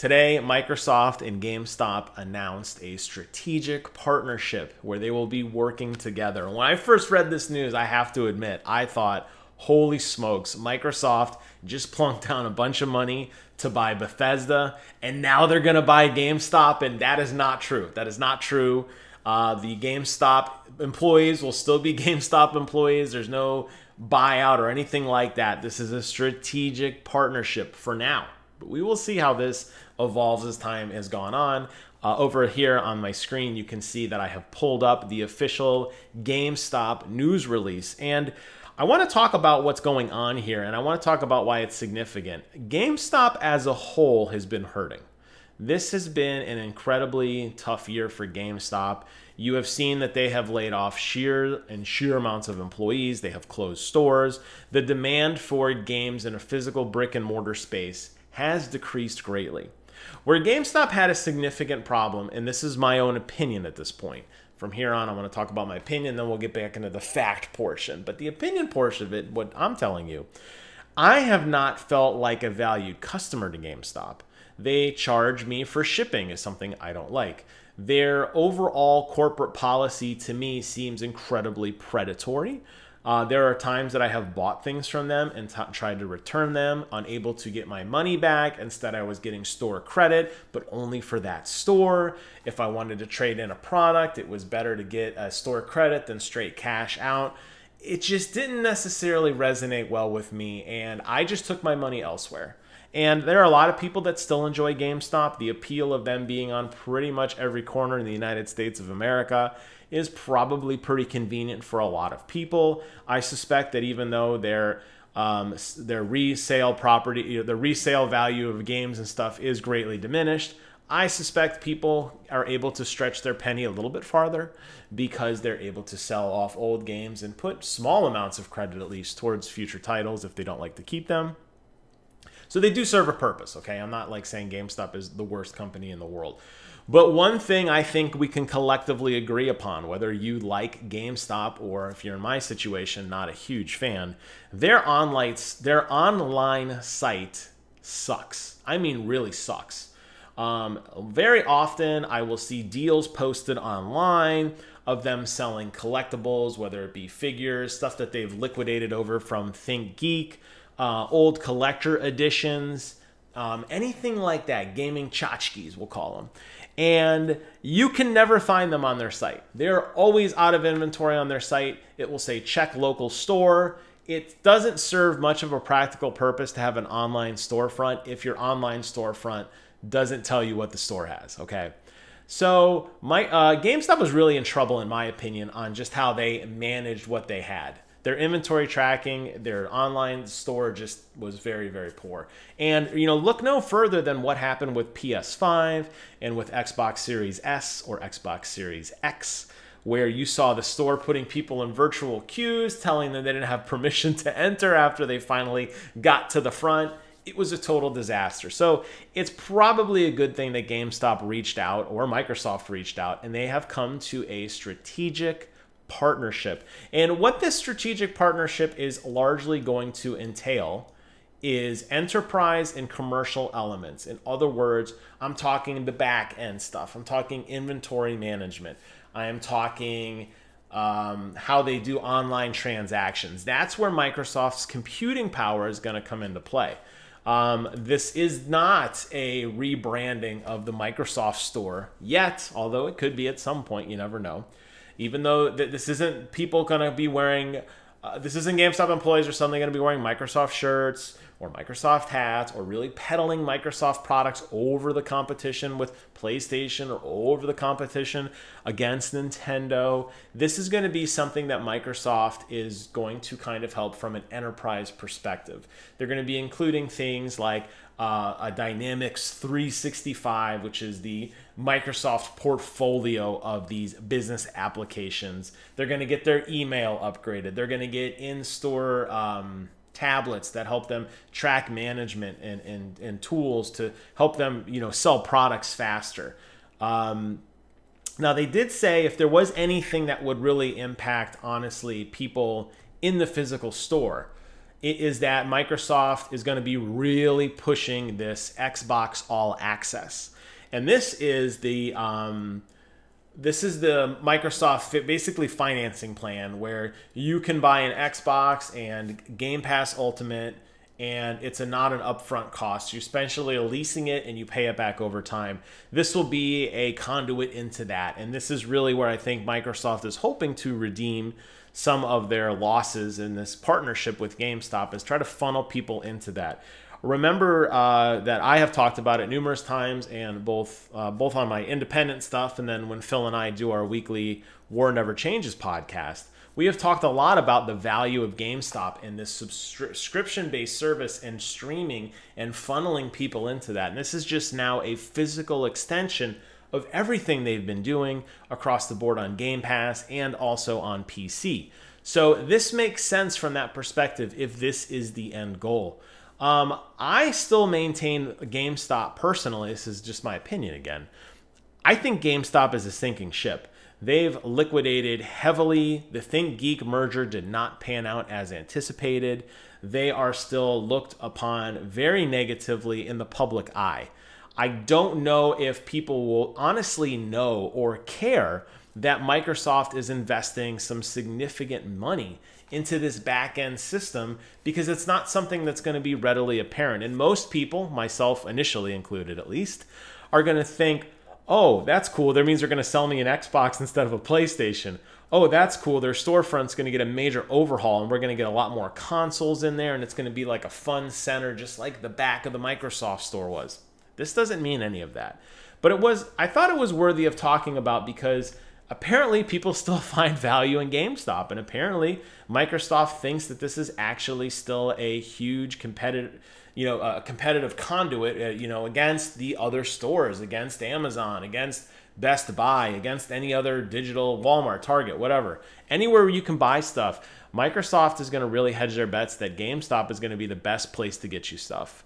Today, Microsoft and GameStop announced a strategic partnership where they will be working together. When I first read this news, I have to admit, I thought, holy smokes, Microsoft just plunked down a bunch of money to buy Bethesda, and now they're going to buy GameStop, and that is not true. That is not true. The GameStop employees will still be GameStop employees. There's no buyout or anything like that. This is a strategic partnership for now. But we will see how this evolves as time has gone on. Over here on my screen, you can see that I have pulled up the official GameStop news release. And I want to talk about what's going on here, and I want to talk about why it's significant. GameStop as a whole has been hurting. This has been an incredibly tough year for GameStop. You have seen that they have laid off sheer amounts of employees. They have closed stores. The demand for games in a physical brick and mortar space has decreased greatly. Where GameStop had a significant problem, and this is my own opinion at this point. From here on, I want to talk about my opinion, then we'll get back into the fact portion. But the opinion portion of it, what I'm telling you, I have not felt like a valued customer to GameStop. They charge me for shipping is something I don't like. Their overall corporate policy to me seems incredibly predatory. There are times that I have bought things from them and tried to return them, unable to get my money back. Instead, I was getting store credit, but only for that store. If I wanted to trade in a product, it was better to get a store credit than straight cash out. It just didn't necessarily resonate well with me, and I just took my money elsewhere. And there are a lot of people that still enjoy GameStop. The appeal of them being on pretty much every corner in the United States of America is probably pretty convenient for a lot of people. I suspect that even though their resale property, the resale value of games and stuff is greatly diminished, I suspect people are able to stretch their penny a little bit farther because they're able to sell off old games and put small amounts of credit at least towards future titles if they don't like to keep them. So they do serve a purpose, okay? I'm not like saying GameStop is the worst company in the world. But one thing I think we can collectively agree upon, whether you like GameStop or if you're in my situation, not a huge fan, their online site sucks. I mean, really sucks. Very often I will see deals posted online of them selling collectibles, whether it be figures, stuff that they've liquidated over from ThinkGeek, old collector editions, anything like that, gaming tchotchkes, we'll call them. And you can never find them on their site. They're always out of inventory on their site. It will say check local store. It doesn't serve much of a practical purpose to have an online storefront if your online storefront doesn't tell you what the store has, okay? So GameStop was really in trouble, in my opinion, on just how they managed what they had. Their inventory tracking, their online store just was very, very poor. And, you know, look no further than what happened with PS5 and with Xbox Series S or Xbox Series X, where you saw the store putting people in virtual queues, telling them they didn't have permission to enter after they finally got to the front. It was a total disaster. So it's probably a good thing that GameStop reached out, or Microsoft reached out, and they have come to a strategic partnership. And what this strategic partnership is largely going to entail is enterprise and commercial elements. In other words, I'm talking the back end stuff. I'm talking inventory management. I am talking how they do online transactions. That's where Microsoft's computing power is going to come into play. This is not a rebranding of the Microsoft Store yet, although it could be at some point. You never know. Even though this isn't people going to be wearing, this isn't GameStop employees or something going to be wearing Microsoft shirts or Microsoft hats or really peddling Microsoft products over the competition with PlayStation or over the competition against Nintendo. This is going to be something that Microsoft is going to kind of help from an enterprise perspective. They're going to be including things like a Dynamics 365, which is the Microsoft portfolio of these business applications. They're going to get their email upgraded. They're going to get in-store tablets that help them track management and tools to help them, you know, sell products faster. Now, they did say if there was anything that would really impact, honestly, people in the physical store, is that Microsoft is going to be really pushing this Xbox All Access. And this is the Microsoft basically financing plan where you can buy an Xbox and Game Pass Ultimate, and it's not an upfront cost. You're essentially leasing it and you pay it back over time. This will be a conduit into that. And this is really where I think Microsoft is hoping to redeem some of their losses in this partnership with GameStop, is try to funnel people into that. Remember that I have talked about it numerous times, and both on my independent stuff and then when Phil and I do our weekly War Never Changes podcast, we have talked a lot about the value of GameStop and this subscription-based service and streaming and funneling people into that. And this is just now a physical extension of everything they've been doing across the board on Game Pass and also on PC. So this makes sense from that perspective if this is the end goal. I still maintain GameStop personally. This is just my opinion again. I think GameStop is a sinking ship. They've liquidated heavily. The ThinkGeek merger did not pan out as anticipated. They are still looked upon very negatively in the public eye. I don't know if people will honestly know or care that Microsoft is investing some significant money into this back-end system, because it's not something that's going to be readily apparent. And most people, myself initially included at least, are going to think, oh, that's cool. That means they're going to sell me an Xbox instead of a PlayStation. Oh, that's cool. Their storefront's going to get a major overhaul, and we're going to get a lot more consoles in there, and it's going to be like a fun center, just like the back of the Microsoft store was. This doesn't mean any of that. But I thought it was worthy of talking about, because apparently people still find value in GameStop, and apparently Microsoft thinks that this is actually still a huge competitive conduit, against the other stores, against Amazon, against Best Buy, against any other digital, Walmart, Target, whatever. Anywhere where you can buy stuff, Microsoft is going to really hedge their bets that GameStop is going to be the best place to get you stuff.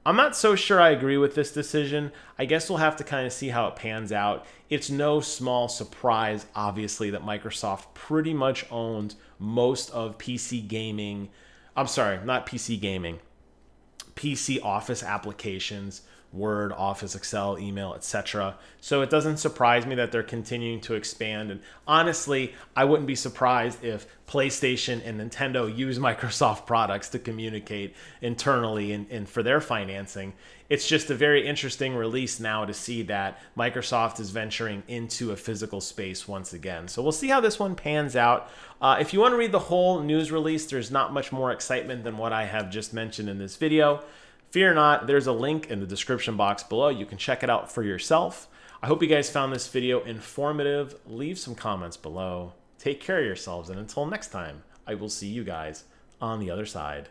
I'm not so sure I agree with this decision. I guess we'll have to kind of see how it pans out. It's no small surprise, obviously, that Microsoft pretty much owns most of PC gaming. I'm sorry, not PC gaming. PC Office applications, Word, Office, Excel, email, etc. So it doesn't surprise me that they're continuing to expand. And honestly, I wouldn't be surprised if PlayStation and Nintendo use Microsoft products to communicate internally and for their financing. It's just a very interesting release now to see that Microsoft is venturing into a physical space once again. So we'll see how this one pans out. If you want to read the whole news release, there's not much more excitement than what I have just mentioned in this video. Fear not, there's a link in the description box below. You can check it out for yourself. I hope you guys found this video informative. Leave some comments below. Take care of yourselves, and until next time, I will see you guys on the other side.